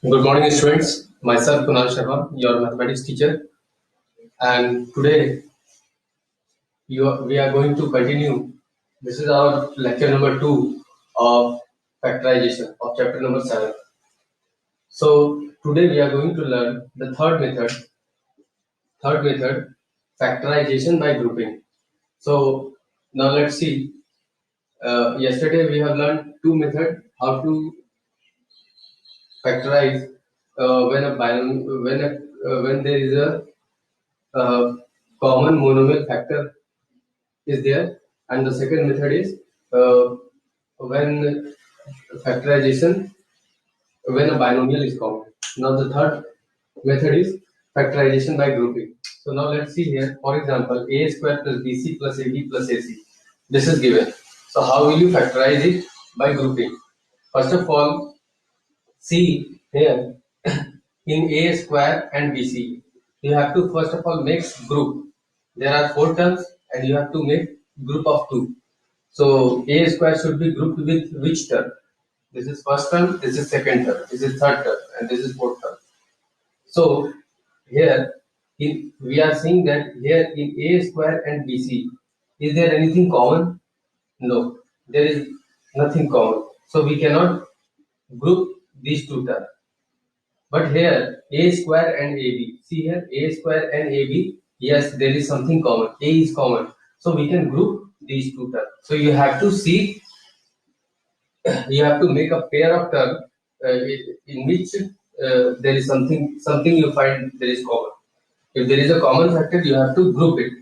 Good morning, students. Myself, Kunal Sharma, your mathematics teacher, and today we are going to continue. This is our lecture number 2 of factorization of chapter number 7. So today we are going to learn the third method, factorization by grouping. So now let's see. Yesterday we have learned two methods how to factorize when there is a common monomial factor is there, and the second method is uh, when factorization when a binomial is common. Now the third method is factorization by grouping. So now let's see here. For example, a square plus bc plus ab plus ac, this is given. So how will you factorize it? By grouping. First of all, see here, in a square and bc, you have to first of all make group. There are four terms and you have to make group of two. So a square should be grouped with which term? This is first term, this is second term, this is third term, and this is fourth term. So here we are seeing that here in a square and bc, is there anything common? No, there is nothing common. So we cannot group these two terms. But here, a square and ab. See here, a square and ab. Yes, there is something common. A is common. So we can group these two terms. So you have to see, you have to make a pair of terms in which there is something you find there is common. If there is a common factor, you have to group it.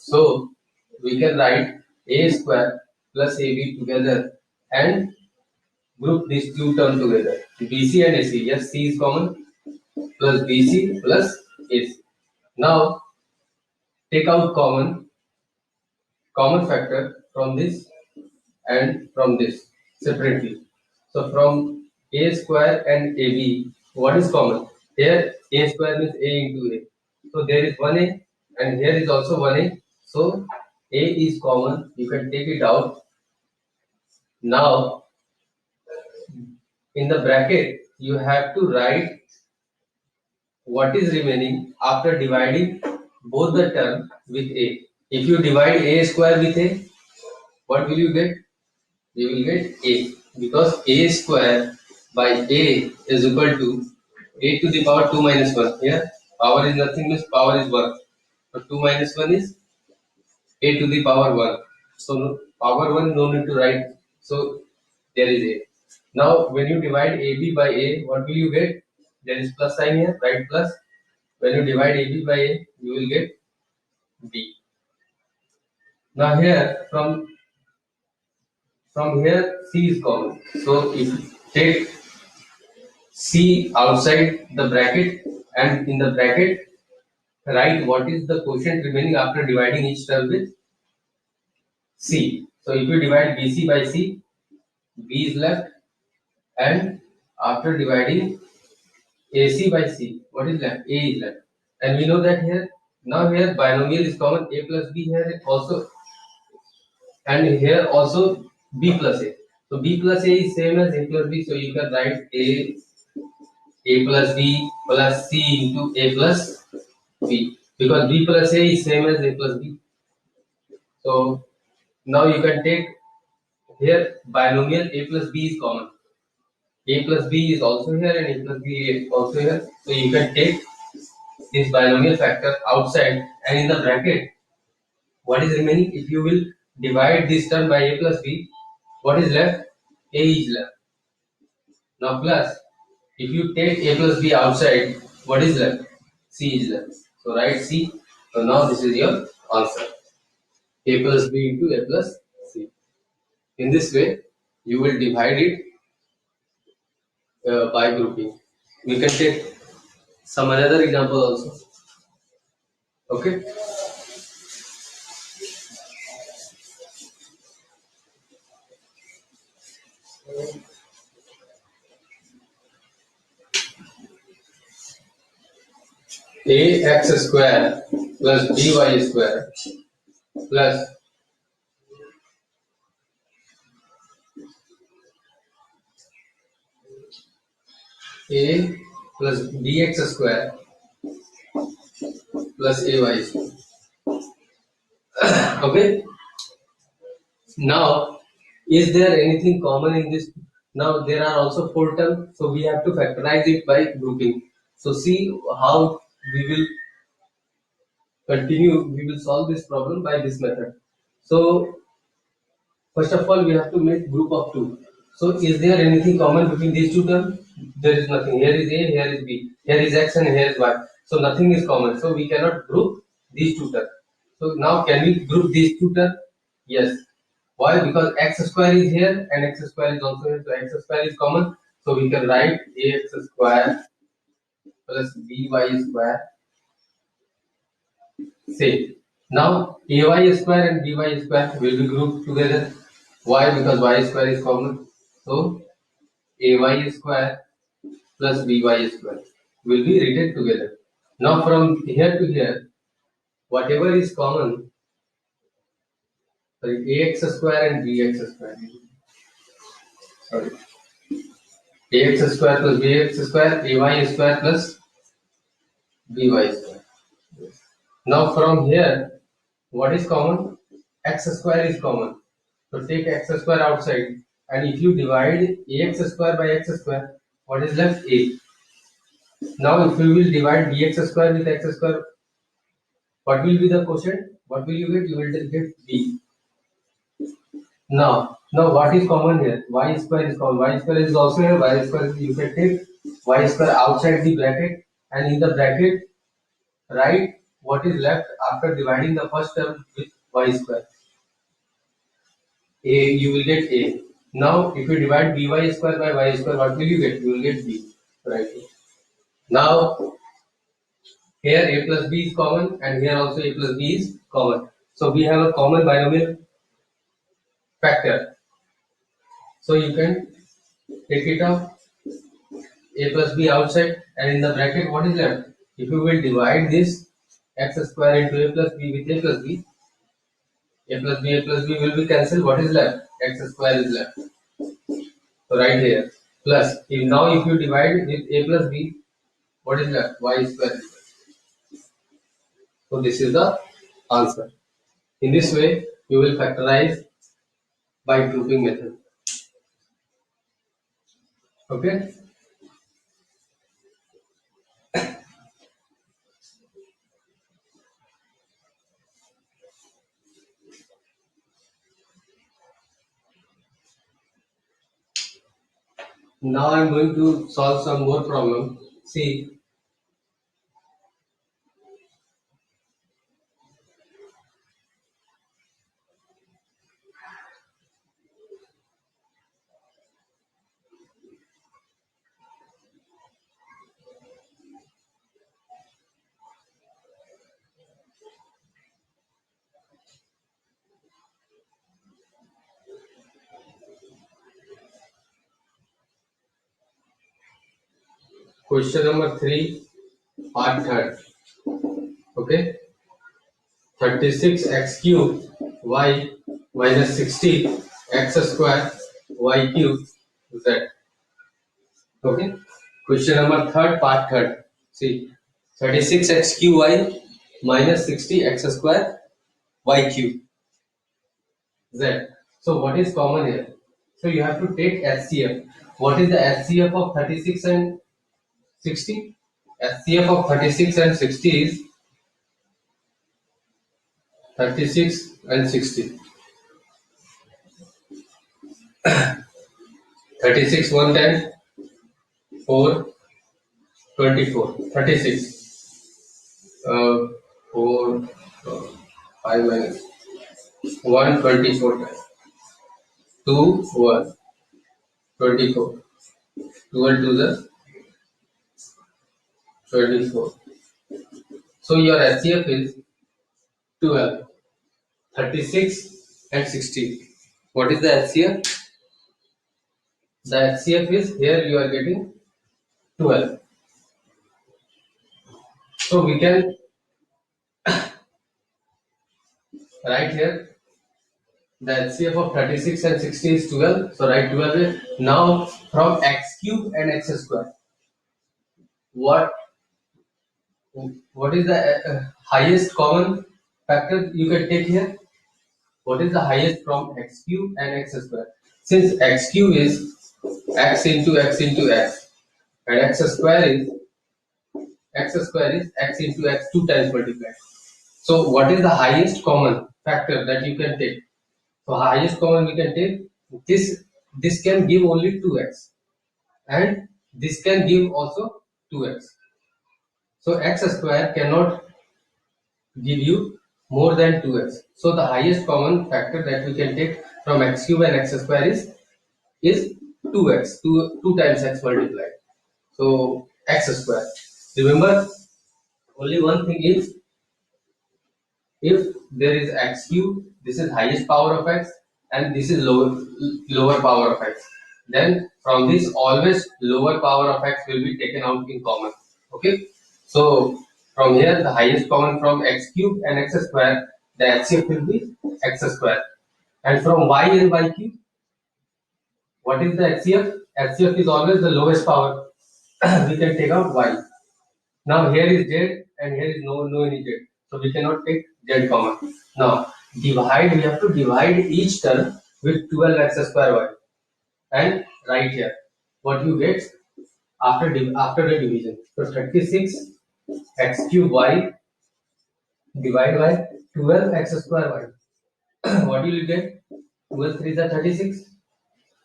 So we can write a square plus ab together and group these two terms together. BC and AC. Yes, C is common, plus BC plus AC. Now take out common factor from this and from this separately. So from a square and AB, what is common? Here a square means a into a. So there is 1a and here is also 1a. So a is common. You can take it out. Now in the bracket you have to write what is remaining after dividing both the term with a. If you divide a square with a, what will you get? You will get a, because a square by a is equal to a to the power 2 minus 1. Here power is nothing, means power is 1. So 2 minus 1 is a to the power 1. So power 1 no need to write. So there is a. Now when you divide ab by a, what will you get? There is plus sign here, write plus. When you divide ab by a, you will get b. Now here from here c is common. So if you take c outside the bracket and in the bracket write what is the quotient remaining after dividing each term with c. So if you divide bc by c, b is left, and after dividing ac by c, what is left? A is left. And we know that here, now here binomial is common, a plus b here also, and here also b plus a. So b plus a is same as a plus b, so you can write a plus b plus c into a plus b, because b plus a is same as a plus b. So now you can take here binomial a plus b is common. A plus b is also here and a plus b is also here. So you can take this binomial factor outside, and in the bracket, what is remaining? If you will divide this term by a plus b, what is left? A is left. Now plus, if you take a plus b outside, what is left? C is left. So write C. So now this is your answer. A plus b into a plus c. In this way, you will divide it by grouping. We can take some another example also. Okay. Ax square plus by square plus a plus bx square plus ay square. Okay. Now, is there anything common in this? Now there are also four terms, so we have to factorize it by grouping. So see how we will continue. We will solve this problem by this method. So first of all, we have to make group of two. So is there anything common between these two terms? There is nothing. Here is a, here is b, here is x, and here is y. So nothing is common. So we cannot group these two terms. So now can we group these two terms? Yes. Why? Because x square is here and x square is also here. So x square is common. So we can write ax square plus by square. Same. Now ay square and by square will be grouped together. Why? Because y square is common. So ay square plus by square will be written together. Now from here to here, whatever is common, sorry, ax square and bx square. Sorry, ax square plus bx square, ay square plus by square. Now from here, what is common? X square is common. So take x square outside, and if you divide ax square by x square, what is left? A. Now if you will divide bx square with x square, what will be the quotient? What will you get? You will get b. Now what is common here? Y square is common. Y square is also here. Y square you can take y square outside the bracket, and in the bracket write what is left after dividing the first term with y square. A, you will get a. Now if you divide by square by y square, what will you get? You will get b. Right. Now here a plus b is common, and here also a plus b is common. So we have a common binomial factor. So you can take it off, a plus b outside, and in the bracket what is left? If you will divide this x square into a plus b with a plus b, a plus b will be cancelled. What is left? X square is left. So right here plus. If you divide with a plus b, what is left? Y square is left. So this is the answer. In this way, you will factorize by grouping method. Okay. Now I am going to solve some more problem. See, question number 3, part 3rd. Okay. 36x cube y minus 60 x square y cube z. Okay. Question number 3rd, part 3rd. See, 36x cube y minus 60 x square y cube z. So what is common here? So you have to take HCF. What is the HCF of 36 and 60? HCF of 36 and 60 is 36 and 60. 36 1 10, 4 24. 36. 4 5 minus 1 24 times. 2 1 24. 12 to the 24. So your HCF is 12, 36 and 60. What is the HCF? The HCF is here you are getting 12. So we can write here the HCF of 36 and 60 is 12. So write 12 here. Now from x cube and x square. what what is the highest common factor you can take here? What is the highest from x cube and x square? Since x cube is x into x into x, and x into x two times multiplied. So what is the highest common factor that you can take? So highest common we can take this. This can give only 2x, and this can give also 2x. So x square cannot give you more than 2x. So the highest common factor that we can take from x cube and x square is 2x, 2 times x multiplied. So x square. Remember, only one thing is, if there is x cube, this is highest power of x, and this is lower power of x. Then from this, always lower power of x will be taken out in common. Okay. So from here, the highest common from x cube and x square, the HCF will be x square. And from y and y cube, what is the HCF? HCF is always the lowest power. We can take out y. Now here is z and here is no any z. So we cannot take z common. Now we have to divide each term with 12x square y. And right here, what you get after the division. So 36 x cube y divided by 12x square y. What will you get? 12 3 is 36,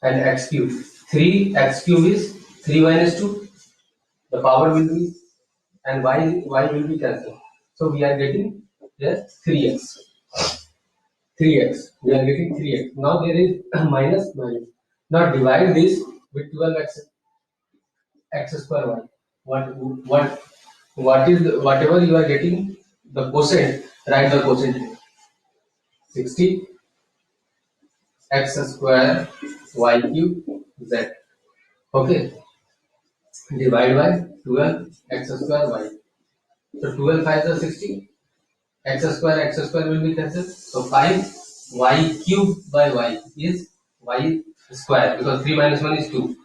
and x cube. 3x cube is 3 minus 2. The power will be, and y will be cancelled. So we are getting here 3x. 3x. We are getting 3x. Now there is minus minus. Now divide this with 12x x square y. What is whatever you are getting the quotient? Write the quotient. 60 x square y cube z. Okay. Divide by 12 x square y. So 12 5 is 60. X square will be cancelled. So 5 y cube by y is y square, because 3 minus 1 is 2.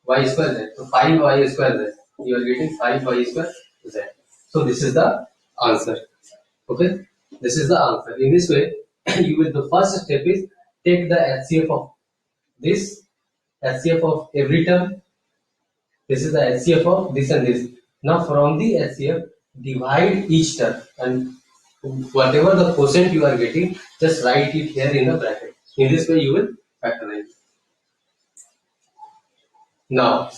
Y square z. So 5 y square z. You are getting 5 y square z. So this is the answer. Okay. This is the answer. In this way, the first step is take the HCF of this, HCF of every term. This is the HCF of this and this. Now from the HCF, divide each term, and whatever the quotient you are getting, just write it here in the bracket. In this way, you will factorize. Now,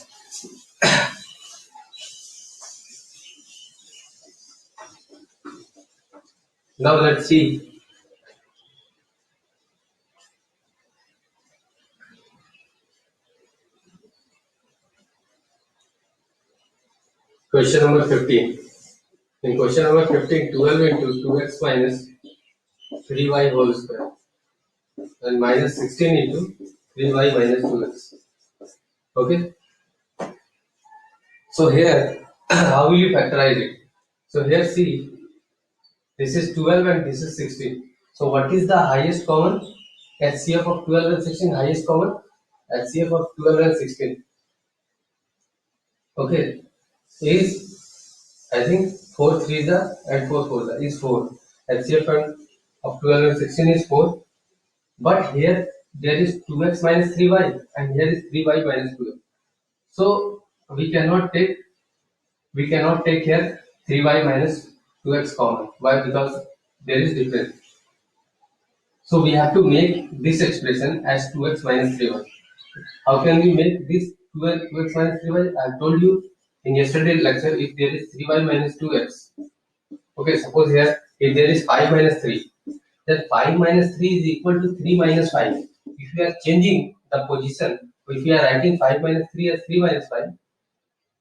let's see. Question number 15. In question number 15, 12 into 2x minus 3y whole square and minus 16 into 3y minus 2x. Okay. So here, how will you factorize it? So here, see, this is 12 and this is 16. So what is the highest common? HCF of 12 and 16, highest common? HCF of 12 and 16. Okay. Is, I think 4 3 and 4 4 is 4. HCF of 12 and 16 is 4. But here there is 2x minus 3y and here is 3y minus 2x. So we cannot take here 3y minus 2x common. Why? Because there is difference. So we have to make this expression as 2x minus 3y. How can we make this 2x minus 3y? I told you in yesterday's lecture, if there is 3y minus 2x. Okay, suppose here if there is 5 minus 3, then 5 minus 3 is equal to 3 minus 5. If you are changing the position, if you are writing 5 minus 3 as 3 minus 5,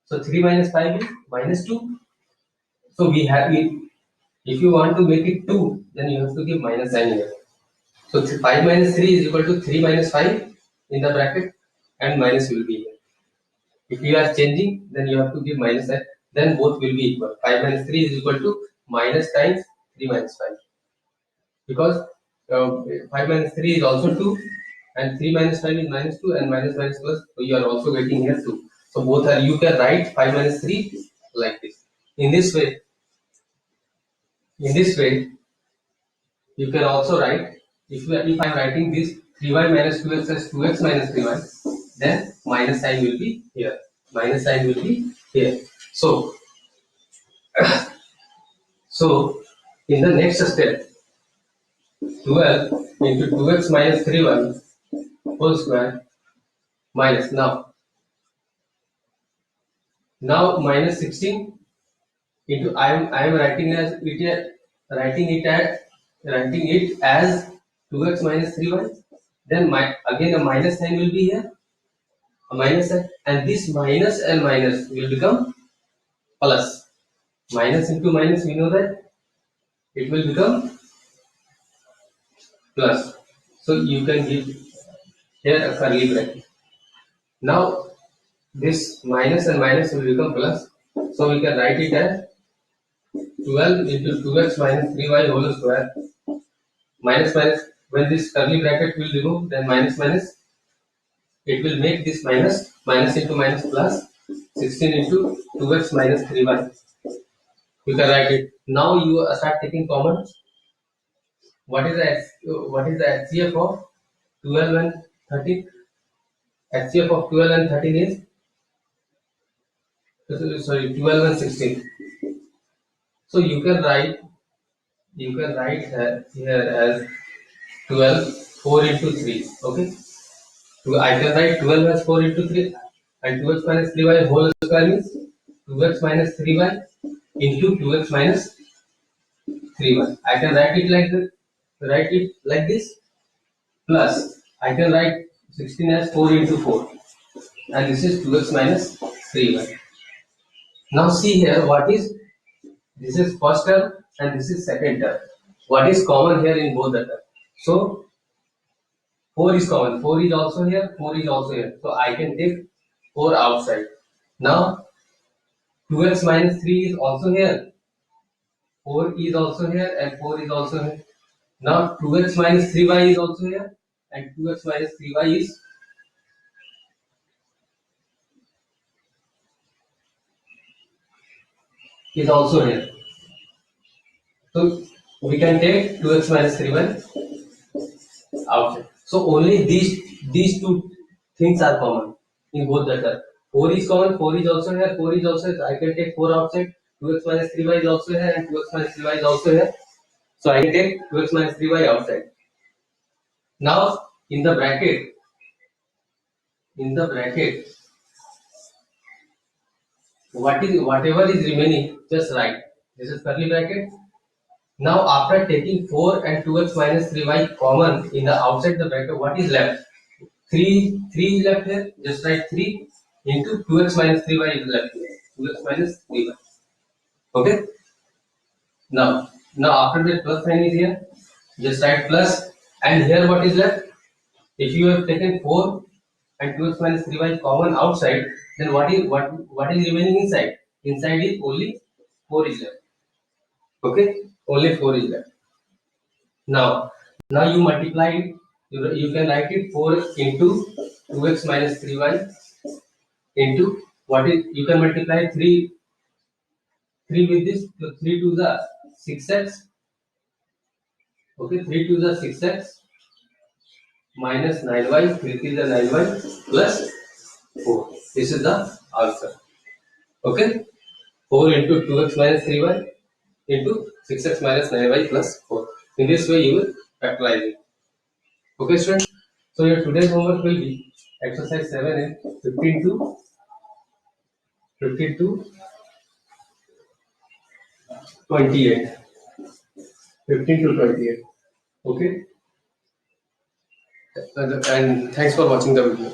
so 3 minus 5 is minus 2. So we have it. If you want to make it 2, then you have to give minus sign here. So 5 minus 3 is equal to 3 minus 5 in the bracket, and minus will be here. If you are changing, then you have to give minus sign. Then both will be equal. 5 minus 3 is equal to minus times 3 minus 5. Because 5 minus 3 is also 2, and 3 minus 5 is minus 2, and minus minus plus, so you are also getting here 2. So both are, you can write 5 minus 3 in this way, you can also write, if I'm writing this 3y minus 2x as 2x minus 3y, then minus sign will be here. Minus sign will be here. So, in the next step, 12 into 2x minus 3y whole square minus now minus 16 into I am writing it as 2x minus 3y. Then again a minus sign will be here, a minus sign, and this minus and minus will become plus. Minus into minus, we know that it will become plus. So you can give here a curly bracket. Now this minus and minus will become plus. So we can write it as 12 into 2x minus 3y whole square minus minus. When this curly bracket will remove, then minus minus, it will make this minus into minus plus 16 into 2x minus 3y. You can write it. Now you start taking common. What is the HCF of 12 and 13? HCF of 12 and 13 is 12 and 16. So you can write here as 12 4 into 3. Okay. So I can write 12 as 4 into 3, and 2x minus 3y whole square means 2x minus 3y into 2x minus 3y. I can write it like this, plus I can write 16 as 4 into 4, and this is 2x minus 3y. Now see here, this is first term and this is second term. What is common here in both the terms? So 4 is common. 4 is also here. 4 is also here. So I can take 4 outside. Now 2x minus 3 is also here. 4 is also here and 4 is also here. Now 2x minus 3y is also here and 2x minus 3y is also here. So we can take 2x minus 3y outside. So only these two things are common in both the terms. 4 is common, 4 is also here, 4 is also here. I can take 4 outside. 2x minus 3y is also here and 2x minus 3y is also here. So I can take 2x minus 3y outside. Now in the bracket, whatever is remaining, just write. This is curly bracket. Now after taking 4 and 2x minus 3y common in the outside the bracket, what is left? 3 is left here. Just write 3 into 2x minus 3y is left here. 2x minus 3y. Okay. Now after that plus sign is here, just write plus, and here what is left? If you have taken 4 and 2x minus 3y common outside, then what is remaining inside? Inside is only 4 is left. Okay, only 4 is left. Now you multiply it. You can write it 4 into 2x minus 3y into what is, you can multiply 3 with this. So 3 to the 6x. Okay, 3 to the 6x minus 9y, 3 to the 9y plus 4. This is the answer. Okay, 4 into 2x minus 3y into 6x minus 9y plus 4. In this way you will factorize it. Okay students, so your today's homework will be exercise 7 and 15 to 28. 15 to 28. Okay, and thanks for watching the video.